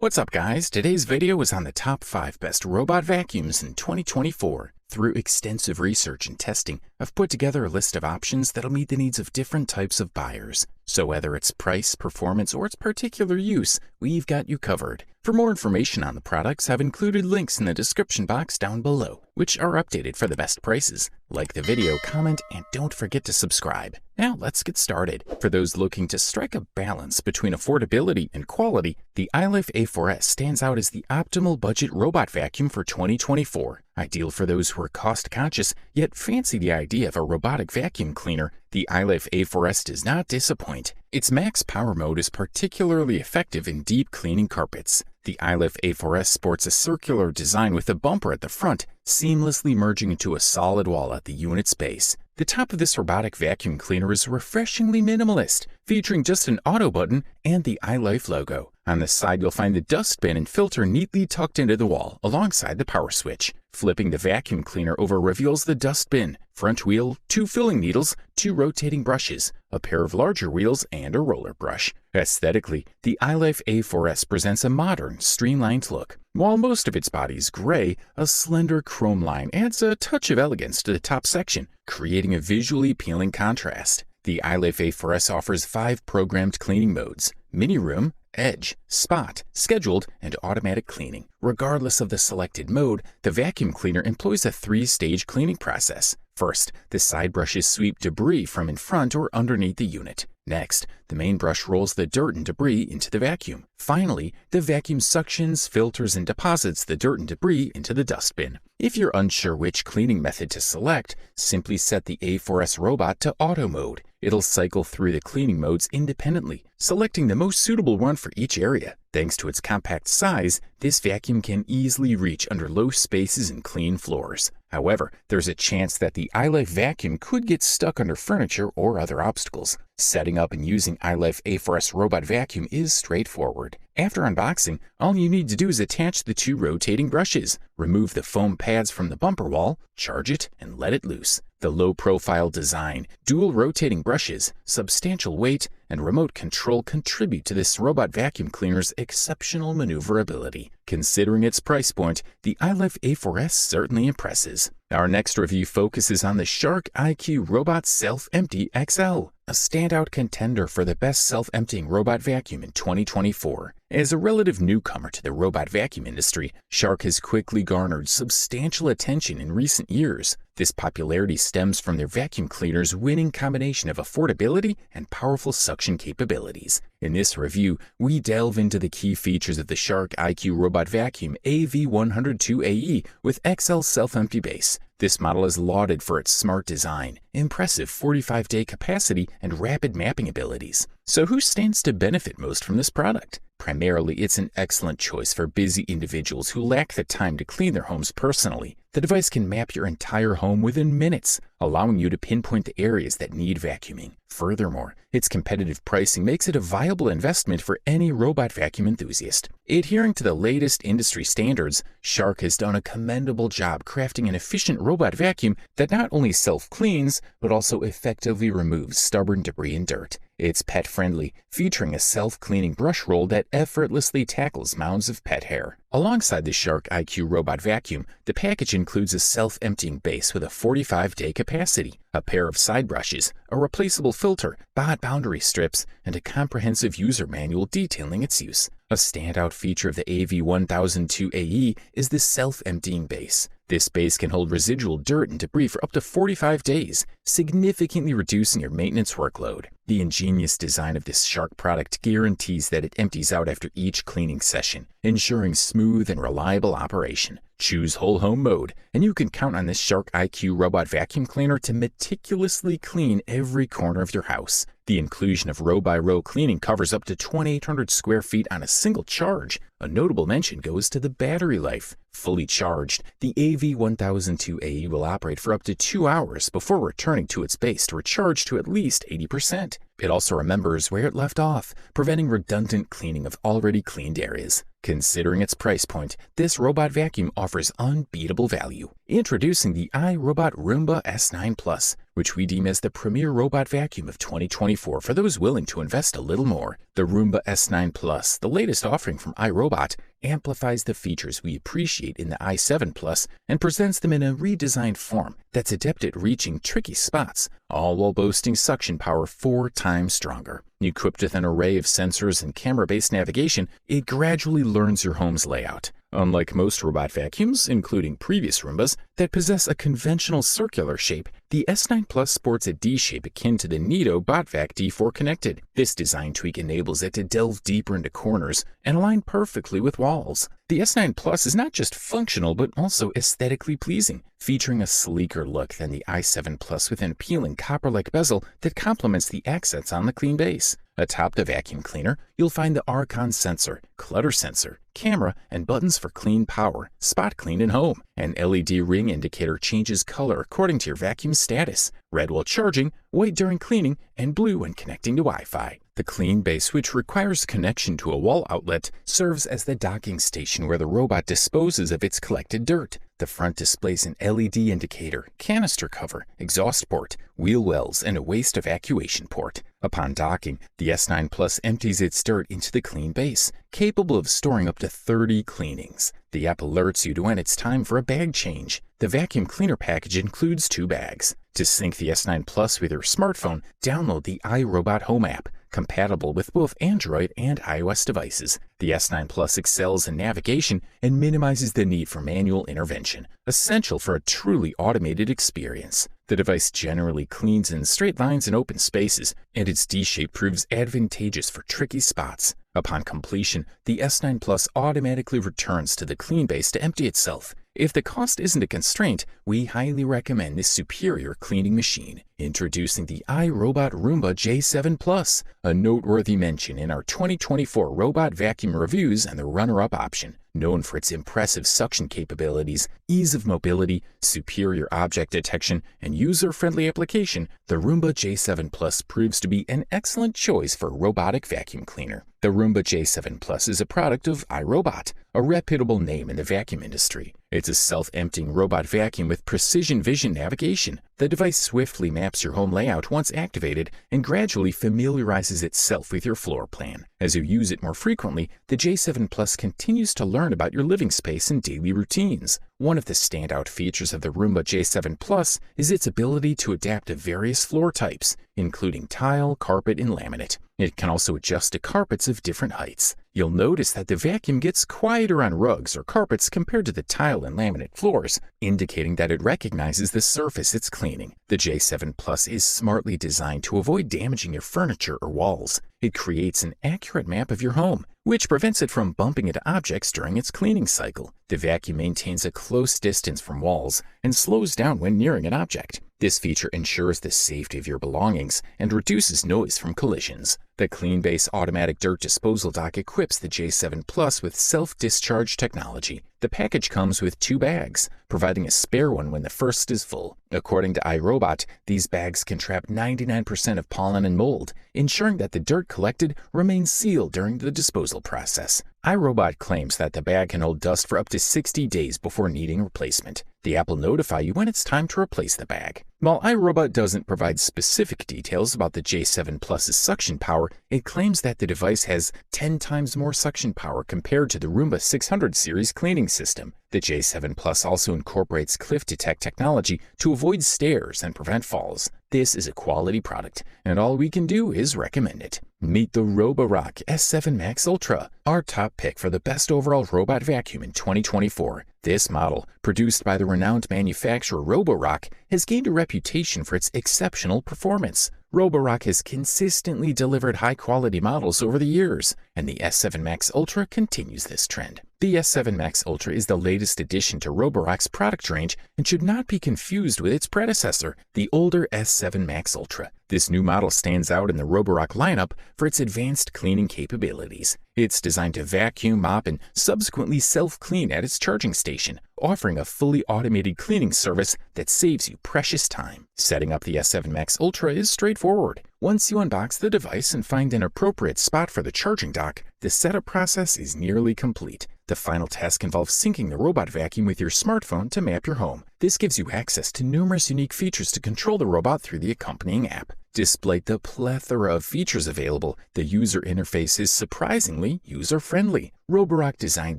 What's up guys, today's video is on the top 5 best robot vacuums in 2024. Through extensive research and testing, I've put together a list of options that'll meet the needs of different types of buyers. So whether it's price, performance, or its particular use, we've got you covered. For more information on the products, I've included links in the description box down below, which are updated for the best prices. Like the video, comment, and don't forget to subscribe. Now let's get started. For those looking to strike a balance between affordability and quality, the iLife A4S stands out as the optimal budget robot vacuum for 2024. Ideal for those who are cost-conscious, yet fancy the idea of a robotic vacuum cleaner, the iLife A4S does not disappoint. Its max power mode is particularly effective in deep cleaning carpets. The iLife A4S sports a circular design with a bumper at the front, seamlessly merging into a solid wall at the unit's base. The top of this robotic vacuum cleaner is refreshingly minimalist, featuring just an auto button and the iLife logo. On the side, you'll find the dustbin and filter neatly tucked into the wall, alongside the power switch. Flipping the vacuum cleaner over reveals the dustbin, front wheel, 2 filling needles, 2 rotating brushes, a pair of larger wheels, and a roller brush. Aesthetically, the iLife A4S presents a modern, streamlined look. While most of its body is gray, a slender chrome line adds a touch of elegance to the top section, creating a visually appealing contrast. The iLife A4S offers 5 programmed cleaning modes: mini room, edge, spot, scheduled, and automatic cleaning. Regardless of the selected mode, the vacuum cleaner employs a 3-stage cleaning process. First, the side brushes sweep debris from in front or underneath the unit. Next, the main brush rolls the dirt and debris into the vacuum. Finally, the vacuum suctions, filters, and deposits the dirt and debris into the dustbin. If you're unsure which cleaning method to select, simply set the A4S robot to auto mode. It'll cycle through the cleaning modes independently, selecting the most suitable one for each area. Thanks to its compact size, this vacuum can easily reach under low spaces and clean floors. However, there's a chance that the iLife vacuum could get stuck under furniture or other obstacles. Setting up and using iLife A4S robot vacuum is straightforward. After unboxing, all you need to do is attach the 2 rotating brushes, remove the foam pads from the bumper wall, charge it, and let it loose. The low-profile design, dual rotating brushes, substantial weight, and remote control contribute to this robot vacuum cleaner's exceptional maneuverability. Considering its price point, the iLife A4S certainly impresses. Our next review focuses on the Shark IQ Robot Self-Empty XL, a standout contender for the best self-emptying robot vacuum in 2024. As a relative newcomer to the robot vacuum industry, Shark has quickly garnered substantial attention in recent years. This popularity stems from their vacuum cleaner's winning combination of affordability and powerful suction capabilities. In this review, we delve into the key features of the Shark IQ Robot Vacuum AV102AE with XL self-empty base. This model is lauded for its smart design, impressive 45-day capacity, and rapid mapping abilities. So who stands to benefit most from this product? Primarily, it's an excellent choice for busy individuals who lack the time to clean their homes personally. The device can map your entire home within minutes, allowing you to pinpoint the areas that need vacuuming. Furthermore, its competitive pricing makes it a viable investment for any robot vacuum enthusiast. Adhering to the latest industry standards, Shark has done a commendable job crafting an efficient robot vacuum that not only self-cleans, but also effectively removes stubborn debris and dirt. It's pet-friendly, featuring a self-cleaning brush roll that effortlessly tackles mounds of pet hair. Alongside the Shark IQ Robot Vacuum, the package includes a self-emptying base with a 45-day capacity, a pair of side brushes, a replaceable filter, boundary strips, and a comprehensive user manual detailing its use. A standout feature of the AV102AE is the self-emptying base. This base can hold residual dirt and debris for up to 45 days, significantly reducing your maintenance workload. The ingenious design of this Shark product guarantees that it empties out after each cleaning session, ensuring smooth and reliable operation. Choose whole home mode, and you can count on this Shark IQ Robot Vacuum Cleaner to meticulously clean every corner of your house. The inclusion of row-by-row cleaning covers up to 2,800 square feet on a single charge. A notable mention goes to the battery life. Fully charged, the AV1002AE will operate for up to 2 hours before returning to its base to recharge to at least 80%. It also remembers where it left off, preventing redundant cleaning of already cleaned areas. Considering its price point, this robot vacuum offers unbeatable value. Introducing the iRobot Roomba S9 Plus, which we deem as the premier robot vacuum of 2024 for those willing to invest a little more. The Roomba S9 Plus, the latest offering from iRobot, amplifies the features we appreciate in the i7 Plus and presents them in a redesigned form that's adept at reaching tricky spots, all while boasting suction power 4 times stronger. Equipped with an array of sensors and camera-based navigation, it gradually learns your home's layout. Unlike most robot vacuums, including previous Roombas, that possess a conventional circular shape, the S9 Plus sports a D-shape akin to the Neato BotVac D4 Connected. This design tweak enables it to delve deeper into corners and align perfectly with walls. The S9 Plus is not just functional, but also aesthetically pleasing, featuring a sleeker look than the i7 Plus with an appealing copper-like bezel that complements the accents on the clean base. Atop the vacuum cleaner, you'll find the Archon sensor, clutter sensor, camera, and buttons for clean power, spot clean, and home. An LED ring indicator changes color according to your vacuum status: red while charging, white during cleaning, and blue when connecting to Wi-Fi. The clean base, which requires connection to a wall outlet, serves as the docking station where the robot disposes of its collected dirt. The front displays an LED indicator, canister cover, exhaust port, wheel wells, and a waste evacuation port. Upon docking, the S9 Plus empties its dirt into the clean base, capable of storing up to 30 cleanings. The app alerts you to when it's time for a bag change. The vacuum cleaner package includes 2 bags. To sync the S9 Plus with your smartphone, download the iRobot Home app, compatible with both Android and iOS devices. The S9 Plus excels in navigation and minimizes the need for manual intervention, essential for a truly automated experience. The device generally cleans in straight lines and open spaces, and its D-shape proves advantageous for tricky spots. Upon completion, the S9 Plus automatically returns to the clean base to empty itself. If the cost isn't a constraint, we highly recommend this superior cleaning machine. Introducing the iRobot Roomba J7 Plus, a noteworthy mention in our 2024 robot vacuum reviews and the runner-up option. Known for its impressive suction capabilities, ease of mobility, superior object detection, and user-friendly application, the Roomba J7 Plus proves to be an excellent choice for a robotic vacuum cleaner. The Roomba J7 Plus is a product of iRobot, a reputable name in the vacuum industry. It's a self-emptying robot vacuum with precision vision navigation. The device swiftly maps your home layout once activated and gradually familiarizes itself with your floor plan. As you use it more frequently, the J7 Plus continues to learn about your living space and daily routines. One of the standout features of the Roomba J7 Plus is its ability to adapt to various floor types, including tile, carpet, and laminate. It can also adjust to carpets of different heights. You'll notice that the vacuum gets quieter on rugs or carpets compared to the tile and laminate floors, indicating that it recognizes the surface it's cleaning. The J7 Plus is smartly designed to avoid damaging your furniture or walls. It creates an accurate map of your home, which prevents it from bumping into objects during its cleaning cycle. The vacuum maintains a close distance from walls and slows down when nearing an object. This feature ensures the safety of your belongings and reduces noise from collisions. The CleanBase automatic dirt disposal dock equips the J7 Plus with self-discharge technology. The package comes with 2 bags, providing a spare one when the first is full. According to iRobot, these bags can trap 99% of pollen and mold, ensuring that the dirt collected remains sealed during the disposal process. iRobot claims that the bag can hold dust for up to 60 days before needing replacement. The app will notify you when it's time to replace the bag. While iRobot doesn't provide specific details about the J7 Plus's suction power, it claims that the device has 10 times more suction power compared to the Roomba 600 series cleaning system. The J7 Plus also incorporates cliff detect technology to avoid stairs and prevent falls. This is a quality product, and all we can do is recommend it. Meet the Roborock S7 Max Ultra, our top pick for the best overall robot vacuum in 2024. This model, produced by the renowned manufacturer Roborock, has gained a reputation for its exceptional performance. Roborock has consistently delivered high-quality models over the years, and the S7 Max Ultra continues this trend. The S7 Max Ultra is the latest addition to Roborock's product range and should not be confused with its predecessor, the older S7 Max Ultra. This new model stands out in the Roborock lineup for its advanced cleaning capabilities. It's designed to vacuum, mop, and subsequently self-clean at its charging station, offering a fully automated cleaning service that saves you precious time. Setting up the S7 Max Ultra is straightforward. Once you unbox the device and find an appropriate spot for the charging dock, the setup process is nearly complete. The final task involves syncing the robot vacuum with your smartphone to map your home. This gives you access to numerous unique features to control the robot through the accompanying app. Despite the plethora of features available, the user interface is surprisingly user-friendly. Roborock designed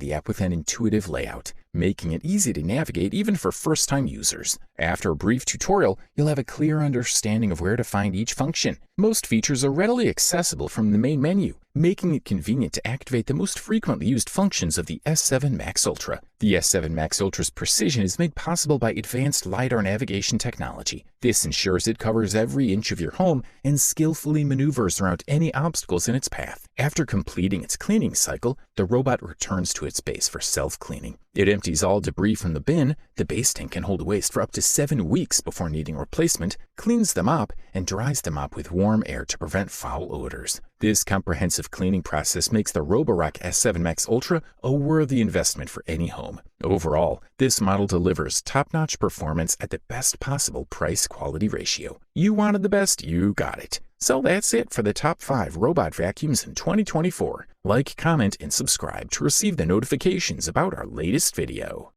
the app with an intuitive layout, making it easy to navigate even for first-time users. After a brief tutorial, you'll have a clear understanding of where to find each function. Most features are readily accessible from the main menu, making it convenient to activate the most frequently used functions of the S7 Max Ultra. The S7 Max Ultra's precision is made possible by advanced LiDAR navigation technology. This ensures it covers every inch of your home and skillfully maneuvers around any obstacles in its path. After completing its cleaning cycle, the robot returns to its base for self-cleaning. It empties all debris from the bin. The base tank can hold waste for up to 7 weeks before needing replacement, cleans the mop, and dries the mop with warm air to prevent foul odors. This comprehensive cleaning process makes the Roborock S7 Max Ultra a worthy investment for any home. Overall, this model delivers top-notch performance at the best possible price-quality ratio. You wanted the best, you got it. So that's it for the top 5 robot vacuums in 2024. Like, comment, and subscribe to receive the notifications about our latest video.